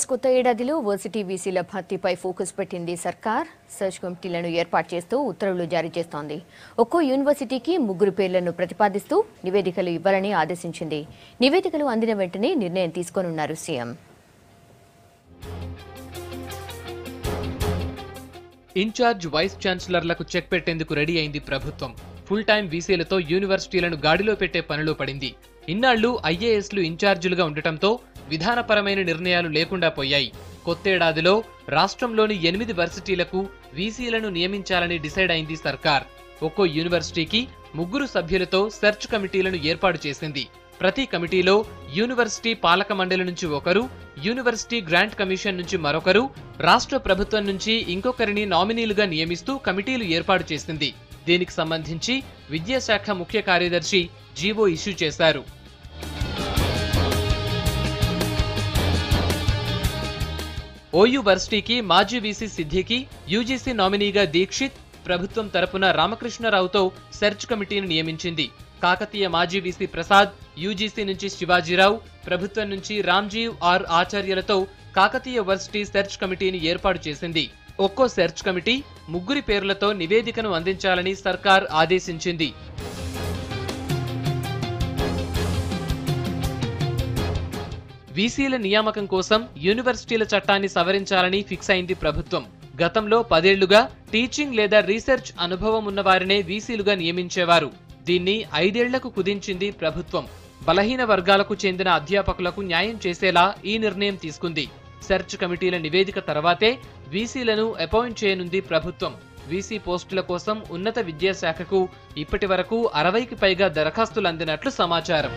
కొత్త ఏడాదిలో varsity వీసీల భర్తీపై focus పెట్టింది సర్కార్. సెర్చ్ కమిటీలను ఏర్పాటు చేస్తూ ఉత్తర్వులు జారీ చేస్తోంది. ఒక్కో యూనివర్సిటీకి 3 పేర్లను ప్రతిపాదిస్తూ నివేదికలు ఇవ్వాలని ఆదేశించింది. నివేదికలు అందిన వెంటనే నిర్ణయం తీసుకోనున్నారు సీఎం. ఇన్ఛార్జ్ వైస్ ఛాన్సలర్లకు చెక్ పెట్టేందుకు రెడీ అయింది ప్రభుత్వం. ఫుల్ టైం వీసీలతో యూనివర్సిటీలను గాడిలో పెట్టే పనిలో పడింది. ఇన్నాళ్లు ఐఏఎస్లు ఇన్ఛార్జీలుగా ఉండటంతో విధానపరమైన నిర్ణయాలు లేకుండా పోయాయి. కొత్తేడాదిలో రాష్ట్రంలోని 8 వర్సిటీలకు వీసీలను నియమించాలని డిసైడ్ అయింది సర్కార్. ఒక్కో యూనివర్సిటీకి 3 సభ్యులతో సెర్చ్ కమిటీలను ఏర్పాటు చేసింది. ప్రతి కమిటీలో యూనివర్సిటీ పాలక మండలి నుంచి ఒకరు, యూనివర్సిటీ గ్రాంట్ కమిషన్ నుంచి మరొకరు, రాష్ట్ర ప్రభుత్వం నుంచి ఇంకొకరిని నామినీలుగా నియమిస్తూ కమిటీలు ఏర్పాటు చేసింది. దీనికి సంబంధించి విద్యాశాఖ ముఖ్య కార్యదర్శి జీవో ఇష్యూ చేశారు. ఓయూ వర్సిటీకి మాజీ వీసీ సిద్దికి, యూజీసీ నామినీగా దీక్షిత్, ప్రభుత్వం తరపున రామకృష్ణరావుతో సెర్చ్ కమిటీని నియమించింది. కాకతీయ మాజీ వీసీ ప్రసాద్, యూజీసీ నుంచి శివాజీరావు, ప్రభుత్వం నుంచి రామ్జీవ్ ఆర్ ఆచార్యలతో కాకతీయ వర్సిటీ సెర్చ్ కమిటీని ఏర్పాటు చేసింది. ఒక్కో సెర్చ్ కమిటీ 3 పేర్లతో నివేదికను అందించాలని సర్కార్ ఆదేశించింది. వీసీల నియామకం కోసం యూనివర్సిటీల చట్టాన్ని సవరించాలని ఫిక్స్ అయింది ప్రభుత్వం. గతంలో 10 ఏళ్లుగా టీచింగ్ లేదా రీసెర్చ్ అనుభవం ఉన్న వారినే వీసీలుగా నియమించేవారు. దీన్ని 5 ఏళ్లకు కుదించింది ప్రభుత్వం. బలహీన వర్గాలకు చెందిన అధ్యాపకులకు న్యాయం చేసేలా ఈ నిర్ణయం తీసుకుంది. సెర్చ్ కమిటీల నివేదిక తర్వాతే వీసీలను అపాయింట్ చేయనుంది ప్రభుత్వం. వీసీ పోస్టుల కోసం ఉన్నత విద్యాశాఖకు ఇప్పటి వరకు 60కి పైగా దరఖాస్తులు అందినట్లు సమాచారం.